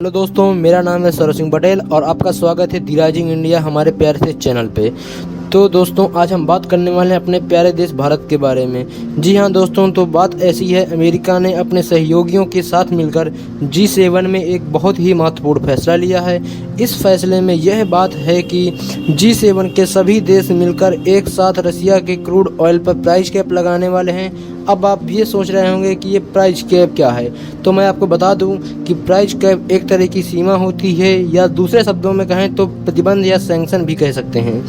Hello दोस्तों, मेरा नाम है सौरभ सिंह पटेल और आपका स्वागत है दी राइजिंग इंडिया हमारे प्यारे से चैनल पे। तो दोस्तों, आज हम बात करने वाले हैं अपने प्यारे देश भारत के बारे में। जी हाँ दोस्तों, तो बात ऐसी है, अमेरिका ने अपने सहयोगियों के साथ मिलकर G7 में एक बहुत ही महत्वपूर्ण फैसला लिया है। इस फैसले में यह बात है कि G7 के सभी देश मिलकर एक साथ रसिया के क्रूड ऑयल पर प्राइस कैप लगाने वाले हैं। अब आप ये सोच रहे होंगे कि ये प्राइस कैप क्या है, तो मैं आपको बता दूं कि प्राइस कैप एक तरह की सीमा होती है, या दूसरे शब्दों में कहें तो प्रतिबंध या सैंक्शन भी कह सकते हैं।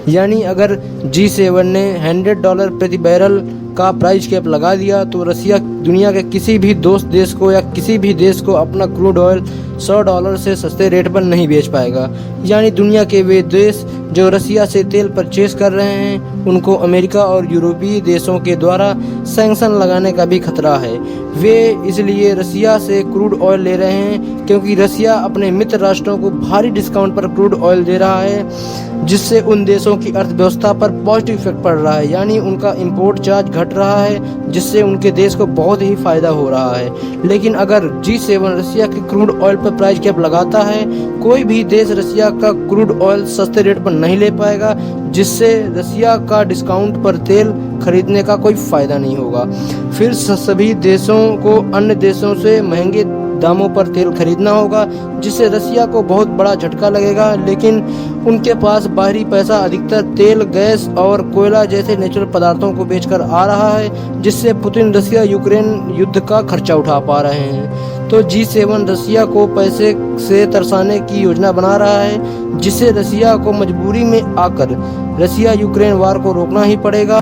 यानी अगर G7 ने $100 प्रति बैरल का प्राइस कैप लगा दिया तो रसिया दुनिया के किसी भी दोस्त देश को या किसी भी देश को अपना क्रूड ऑयल $100 से सस्ते रेट पर नहीं बेच पाएगा। यानी दुनिया के वे देश जो रसिया से तेल परचेज कर रहे हैं, उनको अमेरिका और यूरोपीय देशों के द्वारा सैंक्शन लगाने का भी खतरा है। वे इसलिए रसिया से क्रूड ऑयल ले रहे हैं क्योंकि रसिया अपने मित्र राष्ट्रों को भारी डिस्काउंट पर क्रूड ऑयल दे रहा है, जिससे उन देशों की अर्थव्यवस्था पर पॉजिटिव इफेक्ट पड़ रहा है। यानी उनका इंपोर्ट चार्ज घट रहा है, जिससे उनके देश को बहुत ही फायदा हो रहा है। लेकिन अगर G7 रसिया के क्रूड ऑयल पर प्राइस कैप लगाता है, कोई भी देश रसिया का क्रूड ऑयल सस्ते रेट पर नहीं ले पाएगा, जिससे रसिया का डिस्काउंट पर तेल खरीदने का कोई फायदा नहीं होगा। फिर सभी देशों को अन्य देशों से महंगे दामों पर तेल खरीदना होगा, जिससे रसिया को बहुत बड़ा झटका लगेगा। लेकिन उनके पास बाहरी पैसा अधिकतर तेल, गैस और कोयला जैसे नेचुरल पदार्थों को बेचकर आ रहा है, जिससे पुतिन रसिया यूक्रेन युद्ध का खर्चा उठा पा रहे हैं। तो G7 रसिया को पैसे से तरसाने की योजना बना रहा है, जिससे रसिया को मजबूरी में आकर रसिया यूक्रेन वार को रोकना ही पड़ेगा।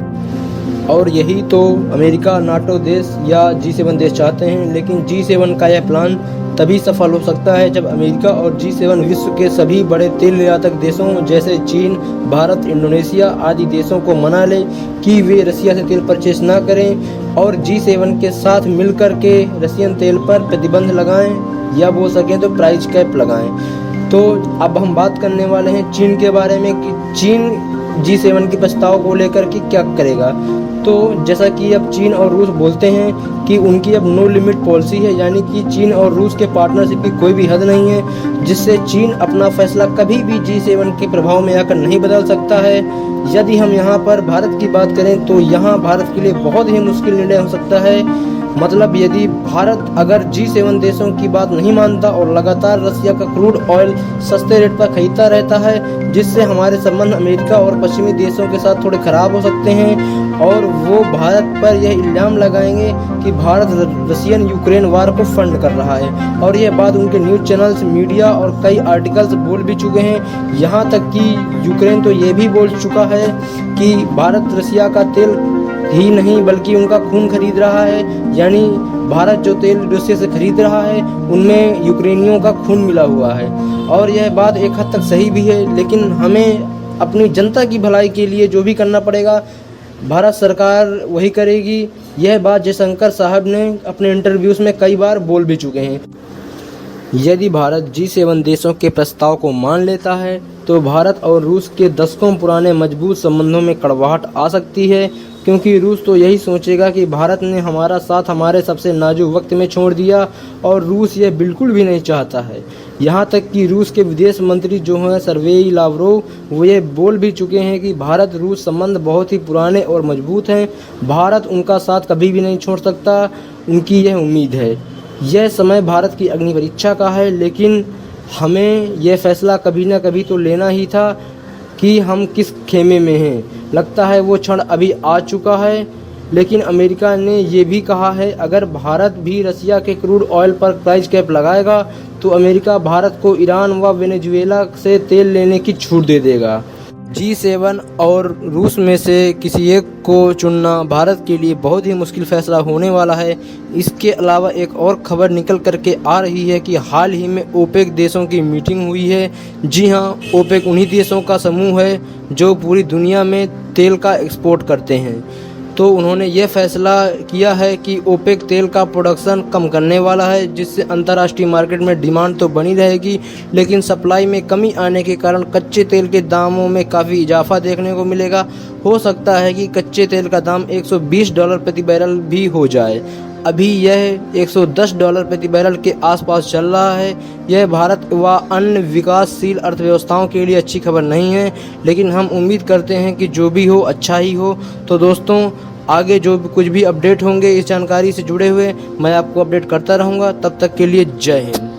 और यही तो अमेरिका, नाटो देश या G7 देश चाहते हैं। लेकिन G7 का यह प्लान तभी सफल हो सकता है जब अमेरिका और G7 विश्व के सभी बड़े तेल निर्यातक देशों जैसे चीन, भारत, इंडोनेशिया आदि देशों को मना ले कि वे रसिया से तेल परचेस ना करें और G7 के साथ मिलकर के रसियन तेल पर प्रतिबंध लगाएं, या बोल सकें तो प्राइस कैप लगाएं। तो अब हम बात करने वाले हैं चीन के बारे में कि चीन G7 के प्रस्ताव को लेकर के क्या करेगा। तो जैसा कि अब चीन और रूस बोलते हैं कि उनकी अब नो लिमिट पॉलिसी है, यानी कि चीन और रूस के पार्टनरशिप की कोई भी हद नहीं है, जिससे चीन अपना फैसला कभी भी G7 के प्रभाव में आकर नहीं बदल सकता है। यदि हम यहाँ पर भारत की बात करें तो यहाँ भारत के लिए बहुत ही मुश्किल निर्णय हो सकता है। मतलब यदि भारत अगर G7 देशों की बात नहीं मानता और लगातार रसिया का क्रूड ऑयल सस्ते रेट पर खरीदता रहता है, जिससे हमारे संबंध अमेरिका और पश्चिमी देशों के साथ थोड़े खराब हो सकते हैं, और वो भारत पर यह इल्ज़ाम लगाएंगे कि भारत रसियन यूक्रेन वार को फंड कर रहा है। और यह बात उनके न्यूज़ चैनल्स, मीडिया और कई आर्टिकल्स बोल भी चुके हैं। यहाँ तक कि यूक्रेन तो ये भी बोल चुका है कि भारत रसिया का तेल ही नहीं बल्कि उनका खून खरीद रहा है। यानी भारत जो तेल रसिया से खरीद रहा है, उनमें यूक्रेनियों का खून मिला हुआ है। और यह बात एक हद तक सही भी है, लेकिन हमें अपनी जनता की भलाई के लिए जो भी करना पड़ेगा, भारत सरकार वही करेगी। यह बात जयशंकर साहब ने अपने इंटरव्यूज़ में कई बार बोल भी चुके हैं। यदि भारत G7 देशों के प्रस्ताव को मान लेता है तो भारत और रूस के दशकों पुराने मजबूत संबंधों में कड़वाहट आ सकती है, क्योंकि रूस तो यही सोचेगा कि भारत ने हमारा साथ हमारे सबसे नाजुक वक्त में छोड़ दिया, और रूस यह बिल्कुल भी नहीं चाहता है। यहाँ तक कि रूस के विदेश मंत्री जो हैं सर्गेई लावरोव, वो ये बोल भी चुके हैं कि भारत रूस संबंध बहुत ही पुराने और मजबूत हैं, भारत उनका साथ कभी भी नहीं छोड़ सकता, उनकी यह उम्मीद है। यह समय भारत की अग्नि परीक्षा का है, लेकिन हमें यह फैसला कभी ना कभी तो लेना ही था कि हम किस खेमे में हैं। लगता है वो क्षण अभी आ चुका है। लेकिन अमेरिका ने ये भी कहा है, अगर भारत भी रसिया के क्रूड ऑयल पर प्राइस कैप लगाएगा तो अमेरिका भारत को ईरान व वेनेजुएला से तेल लेने की छूट दे देगा। G7 और रूस में से किसी एक को चुनना भारत के लिए बहुत ही मुश्किल फैसला होने वाला है। इसके अलावा एक और खबर निकल करके आ रही है कि हाल ही में ओपेक देशों की मीटिंग हुई है। जी हाँ, ओपेक उन्हीं देशों का समूह है जो पूरी दुनिया में तेल का एक्सपोर्ट करते हैं। तो उन्होंने ये फैसला किया है कि ओपेक तेल का प्रोडक्शन कम करने वाला है, जिससे अंतर्राष्ट्रीय मार्केट में डिमांड तो बनी रहेगी, लेकिन सप्लाई में कमी आने के कारण कच्चे तेल के दामों में काफ़ी इजाफा देखने को मिलेगा। हो सकता है कि कच्चे तेल का दाम $120 प्रति बैरल भी हो जाए। अभी यह $110 प्रति बैरल के आसपास चल रहा है। यह भारत व अन्य विकासशील अर्थव्यवस्थाओं के लिए अच्छी खबर नहीं है, लेकिन हम उम्मीद करते हैं कि जो भी हो अच्छा ही हो। तो दोस्तों, आगे जो भी कुछ भी अपडेट होंगे इस जानकारी से जुड़े हुए, मैं आपको अपडेट करता रहूँगा। तब तक के लिए जय हिंद।